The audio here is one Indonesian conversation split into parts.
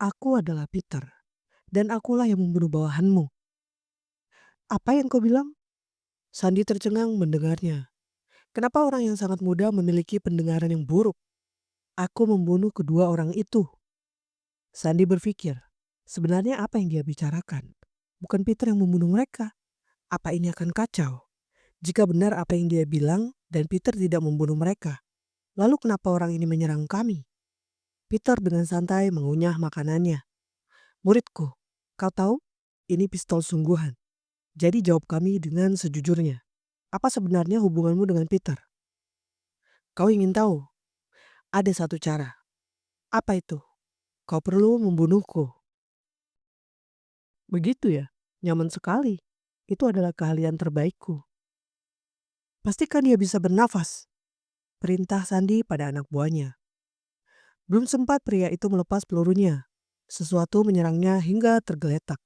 Aku adalah Peter, dan akulah yang membunuh bawahanmu. Apa yang kau bilang? Sandi tercengang mendengarnya. Kenapa orang yang sangat muda memiliki pendengaran yang buruk? Aku membunuh kedua orang itu. Sandi berpikir, sebenarnya apa yang dia bicarakan? Bukan Peter yang membunuh mereka. Apa ini akan kacau? Jika benar apa yang dia bilang dan Peter tidak membunuh mereka, lalu kenapa orang ini menyerang kami? Peter dengan santai mengunyah makanannya. Muridku, kau tahu? Ini pistol sungguhan. Jadi jawab kami dengan sejujurnya. Apa sebenarnya hubunganmu dengan Peter? Kau ingin tahu? Ada satu cara. Apa itu? Kau perlu membunuhku. Begitu ya? Nyaman sekali. Itu adalah keahlian terbaikku. Pastikan dia bisa bernafas. Perintah Sandi pada anak buahnya. Belum sempat pria itu melepas pelurunya. Sesuatu menyerangnya hingga tergeletak.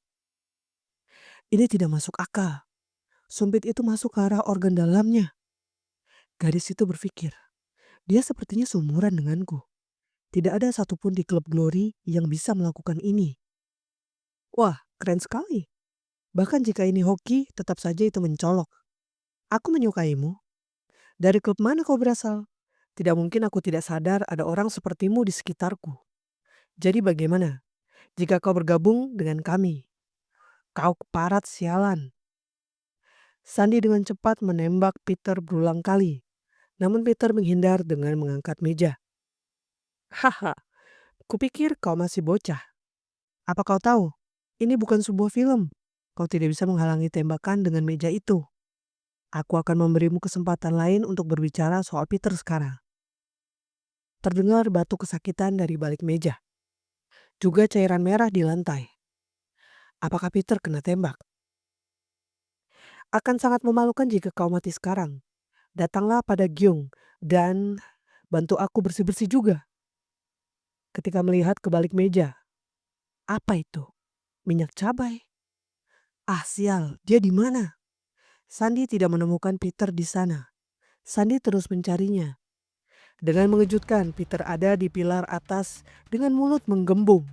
Ini tidak masuk akal. Sumpit itu masuk ke arah organ dalamnya. Gadis itu berpikir, dia sepertinya seumuran denganku. Tidak ada satupun di klub Glory yang bisa melakukan ini. Wah, keren sekali. Bahkan jika ini hoki, tetap saja itu mencolok. Aku menyukaimu. Dari klub mana kau berasal? Tidak mungkin aku tidak sadar ada orang sepertimu di sekitarku. Jadi bagaimana jika kau bergabung dengan kami? Kau keparat sialan. Sandi dengan cepat menembak Peter berulang kali. Namun Peter menghindar dengan mengangkat meja. Haha, kupikir kau masih bocah. Apa kau tahu? Ini bukan sebuah film. Kau tidak bisa menghalangi tembakan dengan meja itu. Aku akan memberimu kesempatan lain untuk berbicara soal Peter sekarang. Terdengar batu kesakitan dari balik meja. Juga cairan merah di lantai. Apakah Peter kena tembak? Akan sangat memalukan jika kau mati sekarang. Datanglah pada Gyung dan bantu aku bersih-bersih juga. Ketika melihat ke balik meja. Apa itu? Minyak cabai. Ah sial, dia di mana? Sandi tidak menemukan Peter di sana. Sandi terus mencarinya. Dengan mengejutkan, Peter ada di pilar atas dengan mulut menggembung.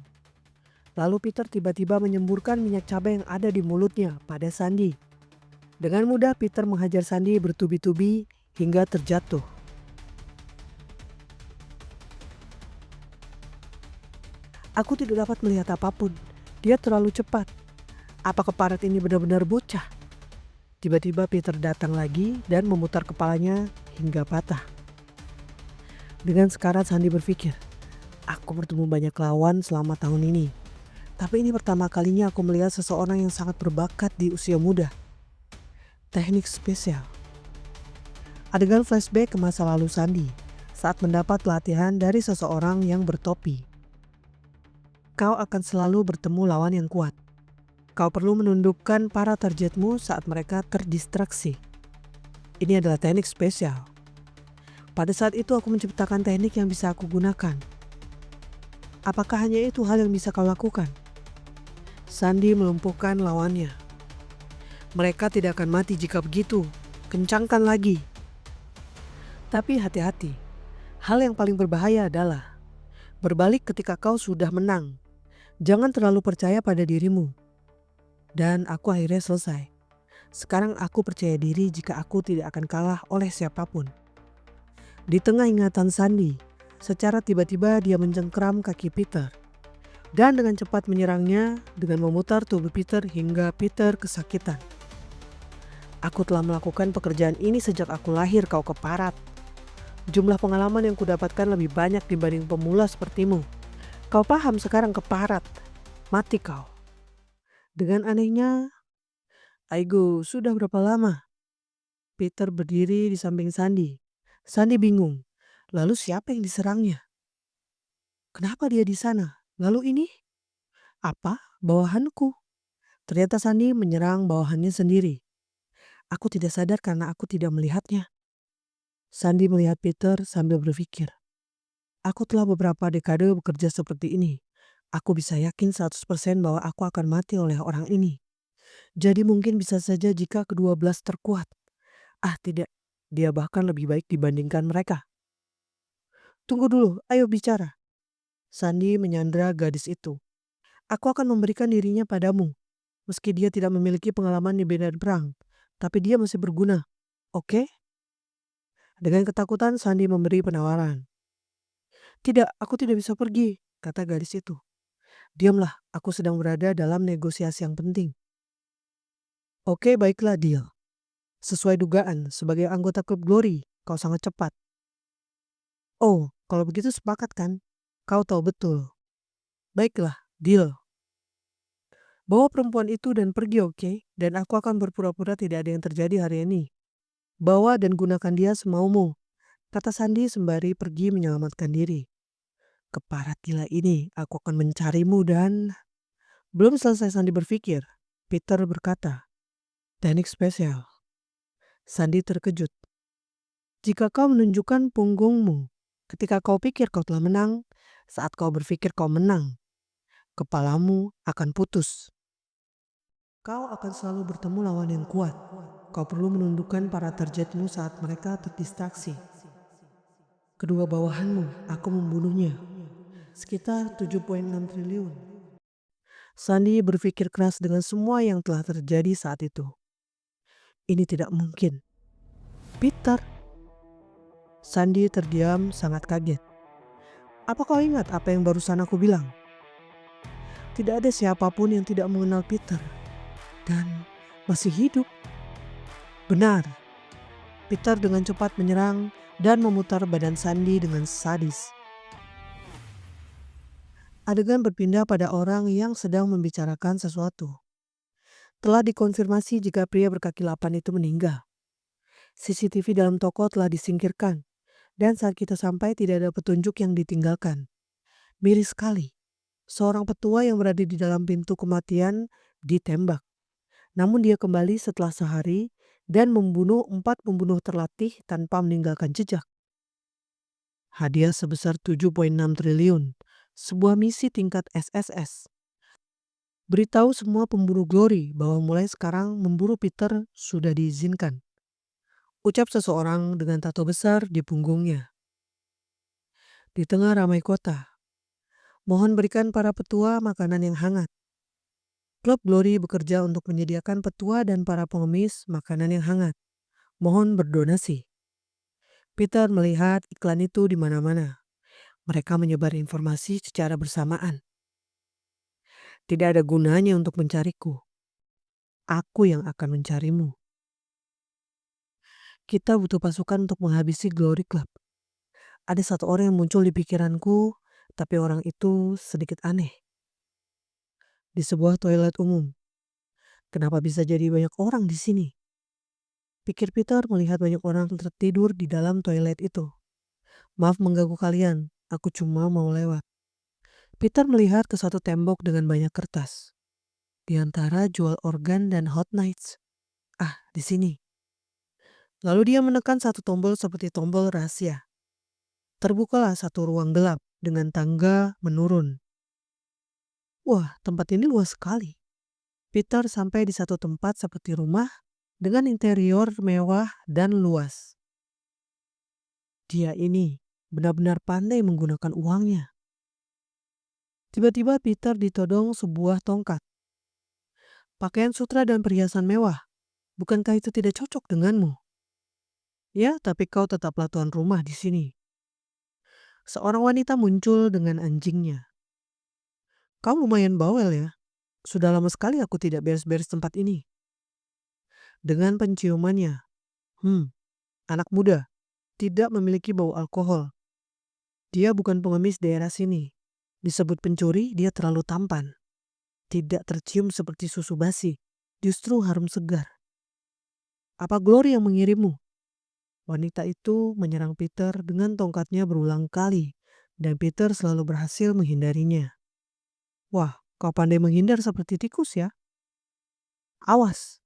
Lalu Peter tiba-tiba menyemburkan minyak cabai yang ada di mulutnya pada Sandi. Dengan mudah Peter menghajar Sandi bertubi-tubi hingga terjatuh. Aku tidak dapat melihat apapun. Dia terlalu cepat. Apa keparat ini benar-benar bocah? Tiba-tiba Peter datang lagi dan memutar kepalanya hingga patah. Dengan sekarat Sandi berpikir, aku bertemu banyak lawan selama tahun ini. Tapi ini pertama kalinya aku melihat seseorang yang sangat berbakat di usia muda. Teknik spesial. Adegan flashback ke masa lalu Sandi saat mendapat pelatihan dari seseorang yang bertopi. Kau akan selalu bertemu lawan yang kuat. Kau perlu menundukkan para targetmu saat mereka terdistraksi. Ini adalah teknik spesial. Pada saat itu aku menciptakan teknik yang bisa aku gunakan. Apakah hanya itu hal yang bisa kau lakukan? Sandi melumpuhkan lawannya. Mereka tidak akan mati jika begitu. Kencangkan lagi. Tapi hati-hati. Hal yang paling berbahaya adalah berbalik ketika kau sudah menang. Jangan terlalu percaya pada dirimu. Dan aku akhirnya selesai. Sekarang aku percaya diri jika aku tidak akan kalah oleh siapapun. Di tengah ingatan Sandi, secara tiba-tiba dia mencengkeram kaki Peter. Dan dengan cepat menyerangnya dengan memutar tubuh Peter hingga Peter kesakitan. Aku telah melakukan pekerjaan ini sejak aku lahir, kau keparat. Jumlah pengalaman yang kudapatkan lebih banyak dibanding pemula sepertimu. Kau paham sekarang keparat. Mati kau. Dengan anehnya, Aigo, sudah berapa lama? Peter berdiri di samping Sandi. Sandi bingung. Lalu siapa yang diserangnya? Kenapa dia di sana? Lalu ini? Apa? Bawahanku. Ternyata Sandi menyerang bawahannya sendiri. Aku tidak sadar karena aku tidak melihatnya. Sandi melihat Peter sambil berpikir. Aku telah beberapa dekade bekerja seperti ini. Aku bisa yakin 100% bahwa aku akan mati oleh orang ini. Jadi mungkin bisa saja jika kedua belas terkuat. Ah tidak, dia bahkan lebih baik dibandingkan mereka. Tunggu dulu, ayo bicara. Sandi menyandera gadis itu. Aku akan memberikan dirinya padamu, meski dia tidak memiliki pengalaman di medan perang, tapi dia masih berguna. Oke? Dengan ketakutan Sandi memberi penawaran. Tidak, aku tidak bisa pergi, kata gadis itu. Diamlah, aku sedang berada dalam negosiasi yang penting. Oke, baiklah, deal. Sesuai dugaan, sebagai anggota klub Glory, kau sangat cepat. Oh, kalau begitu sepakat kan? Kau tahu betul. Baiklah, deal. Bawa perempuan itu dan pergi, oke? Dan aku akan berpura-pura tidak ada yang terjadi hari ini. Bawa dan gunakan dia semaumu, kata Sandi sembari pergi menyelamatkan diri. Keparat gila ini, aku akan mencarimu dan... Belum selesai Sandi berpikir, Peter berkata, teknik spesial. Sandi terkejut. Jika kau menunjukkan punggungmu, ketika kau pikir kau telah menang, saat kau berpikir kau menang, kepalamu akan putus. Kau akan selalu bertemu lawan yang kuat. Kau perlu menundukkan para targetmu saat mereka terdistraksi. Kedua bawahanmu, aku membunuhnya. Sekitar 7,6 triliun. Sandi berpikir keras dengan semua yang telah terjadi saat itu. Ini tidak mungkin. Peter. Sandi terdiam sangat kaget. Apa kau ingat apa yang barusan aku bilang? Tidak ada siapapun yang tidak mengenal Peter. Dan masih hidup. Benar. Peter dengan cepat menyerang dan memutar badan Sandi dengan sadis. Adegan berpindah pada orang yang sedang membicarakan sesuatu. Telah dikonfirmasi jika pria berkaki 8 itu meninggal. CCTV dalam toko telah disingkirkan. Dan saat kita sampai tidak ada petunjuk yang ditinggalkan. Miris sekali. Seorang petua yang berada di dalam pintu kematian ditembak. Namun dia kembali setelah sehari dan membunuh 4 pembunuh terlatih tanpa meninggalkan jejak. Hadiah sebesar 7,6 triliun. Sebuah misi tingkat SSS. Beritahu semua pemburu Glory bahwa mulai sekarang memburu Peter sudah diizinkan. Ucap seseorang dengan tato besar di punggungnya. Di tengah ramai kota. Mohon berikan para petua makanan yang hangat. Klub Glory bekerja untuk menyediakan petua dan para pengemis makanan yang hangat. Mohon berdonasi. Peter melihat iklan itu di mana-mana. Mereka menyebar informasi secara bersamaan. Tidak ada gunanya untuk mencariku. Aku yang akan mencarimu. Kita butuh pasukan untuk menghabisi Glory Club. Ada satu orang yang muncul di pikiranku, tapi orang itu sedikit aneh. Di sebuah toilet umum. Kenapa bisa jadi banyak orang di sini? Pikir Peter melihat banyak orang tertidur di dalam toilet itu. Maaf mengganggu kalian, aku cuma mau lewat. Peter melihat ke satu tembok dengan banyak kertas. Di antara jual organ dan hot nights. Ah, di sini. Lalu dia menekan satu tombol seperti tombol rahasia. Terbukalah satu ruang gelap dengan tangga menurun. Wah, tempat ini luas sekali. Peter sampai di satu tempat seperti rumah dengan interior mewah dan luas. Dia ini benar-benar pandai menggunakan uangnya. Tiba-tiba Peter ditodong sebuah tongkat. Pakaian sutra dan perhiasan mewah. Bukankah itu tidak cocok denganmu? Ya, tapi kau tetaplah tuan rumah di sini. Seorang wanita muncul dengan anjingnya. Kau lumayan bawel ya. Sudah lama sekali aku tidak beres-beres tempat ini. Dengan penciumannya. Anak muda. Tidak memiliki bau alkohol. Dia bukan pengemis daerah sini. Disebut pencuri, dia terlalu tampan. Tidak tercium seperti susu basi. Justru harum segar. Apa Glory yang mengirimmu? Wanita itu menyerang Peter dengan tongkatnya berulang kali. Dan Peter selalu berhasil menghindarinya. Wah, kau pandai menghindar seperti tikus ya. Awas.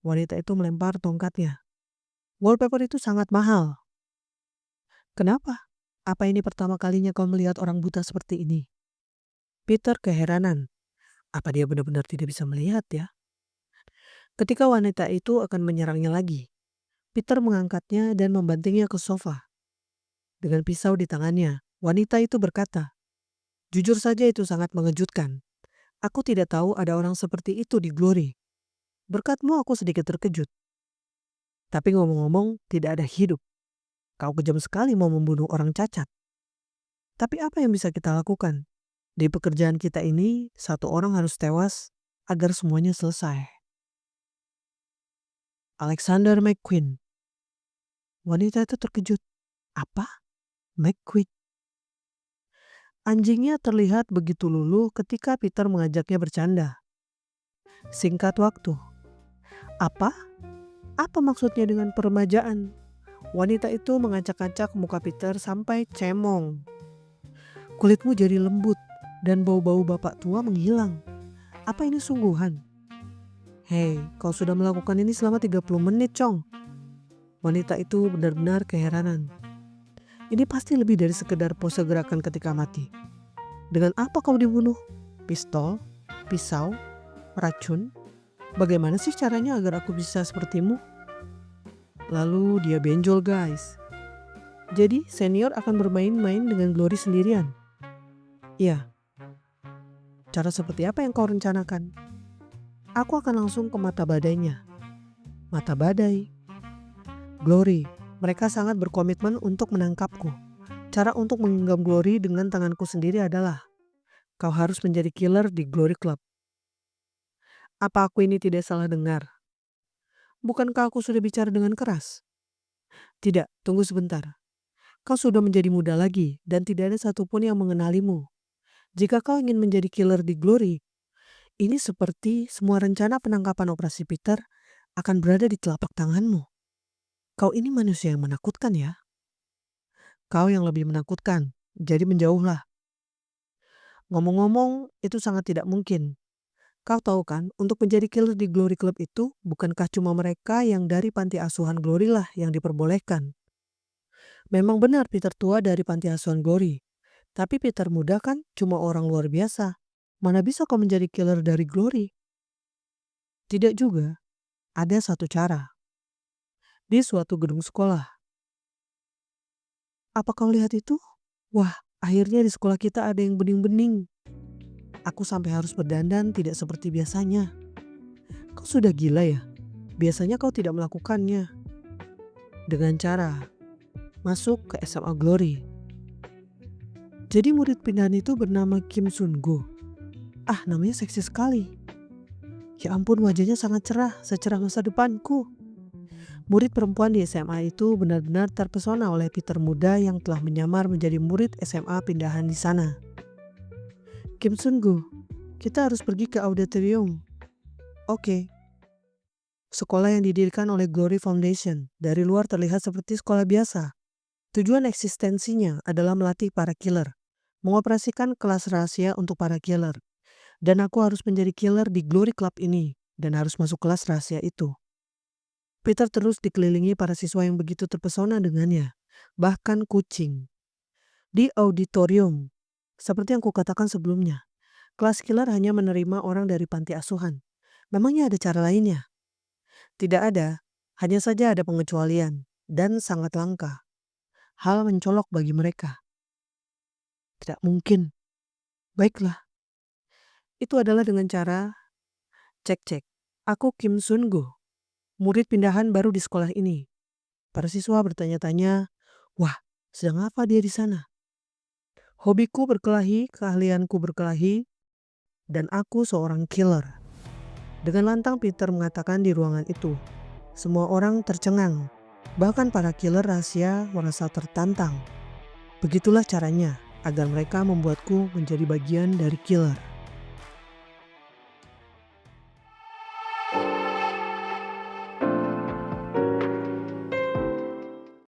Wanita itu melempar tongkatnya. Wallpaper itu sangat mahal. Kenapa? Apa ini pertama kalinya kau melihat orang buta seperti ini? Peter keheranan. Apa dia benar-benar tidak bisa melihat ya? Ketika wanita itu akan menyerangnya lagi, Peter mengangkatnya dan membantingnya ke sofa. Dengan pisau di tangannya, wanita itu berkata, "Jujur saja itu sangat mengejutkan. Aku tidak tahu ada orang seperti itu di Glory. Berkatmu aku sedikit terkejut. Tapi ngomong-ngomong tidak ada hidup. Kau kejam sekali mau membunuh orang cacat. Tapi apa yang bisa kita lakukan? Di pekerjaan kita ini, satu orang harus tewas agar semuanya selesai. Alexander McQueen. Wanita itu terkejut. Apa? McQueen? Anjingnya terlihat begitu luluh ketika Peter mengajaknya bercanda. Singkat waktu. Apa? Apa maksudnya dengan peremajaan? Wanita itu mengacak-acak muka Peter sampai cemong. Kulitmu jadi lembut dan bau-bau bapak tua menghilang. Apa ini sungguhan? Hei, kau sudah melakukan ini selama 30 menit, Chong. Wanita itu benar-benar keheranan. Ini pasti lebih dari sekedar pose gerakan ketika mati. Dengan apa kau dibunuh? Pistol? Pisau? Racun? Bagaimana sih caranya agar aku bisa sepertimu? Lalu dia benjol, guys. Jadi senior akan bermain-main dengan Glory sendirian. Iya. Cara seperti apa yang kau rencanakan? Aku akan langsung ke mata badainya. Mata badai. Glory. Mereka sangat berkomitmen untuk menangkapku. Cara untuk menggenggam Glory dengan tanganku sendiri adalah kau harus menjadi killer di Glory Club. Apa aku ini tidak salah dengar? Bukankah aku sudah bicara dengan keras? Tidak, tunggu sebentar. Kau sudah menjadi muda lagi dan tidak ada satupun yang mengenalimu. Jika kau ingin menjadi killer di Glory, ini seperti semua rencana penangkapan operasi Peter akan berada di telapak tanganmu. Kau ini manusia yang menakutkan ya. Kau yang lebih menakutkan, jadi menjauhlah. Ngomong-ngomong, itu sangat tidak mungkin. Kau tahu kan, untuk menjadi killer di Glory Club itu, bukankah cuma mereka yang dari panti asuhan Glory lah yang diperbolehkan? Memang benar Peter tua dari panti asuhan Glory. Tapi Peter muda kan cuma orang luar biasa. Mana bisa kau menjadi killer dari Glory? Tidak juga. Ada satu cara. Di suatu gedung sekolah. Apa kau lihat itu? Wah, akhirnya di sekolah kita ada yang bening-bening. Aku sampai harus berdandan tidak seperti biasanya. Kau sudah gila ya? Biasanya kau tidak melakukannya. Dengan cara masuk ke SMA Glory. Jadi murid pindahan itu bernama Kim Sun-go. Ah, namanya seksi sekali. Ya ampun, wajahnya sangat cerah, secerah masa depanku. Murid perempuan di SMA itu benar-benar terpesona oleh Peter muda yang telah menyamar menjadi murid SMA pindahan di sana. Kim Sun-go, kita harus pergi ke auditorium. Oke. Sekolah yang didirikan oleh Glory Foundation dari luar terlihat seperti sekolah biasa. Tujuan eksistensinya adalah melatih para killer, mengoperasikan kelas rahasia untuk para killer. Dan aku harus menjadi killer di Glory Club ini dan harus masuk kelas rahasia itu. Peter terus dikelilingi para siswa yang begitu terpesona dengannya, bahkan kucing. Di auditorium, seperti yang kukatakan sebelumnya, kelas killer hanya menerima orang dari panti asuhan. Memangnya ada cara lainnya? Tidak ada, hanya saja ada pengecualian dan sangat langka. Hal mencolok bagi mereka. Tidak mungkin. Baiklah. Itu adalah dengan cara cek-cek. Aku Kim Sun-go, murid pindahan baru di sekolah ini. Para siswa bertanya-tanya, wah, sedang apa dia di sana? Hobiku berkelahi, keahlianku berkelahi, dan aku seorang killer. Dengan lantang Peter mengatakan di ruangan itu, semua orang tercengang. Bahkan para killer rahasia merasa tertantang. Begitulah caranya agar mereka membuatku menjadi bagian dari killer.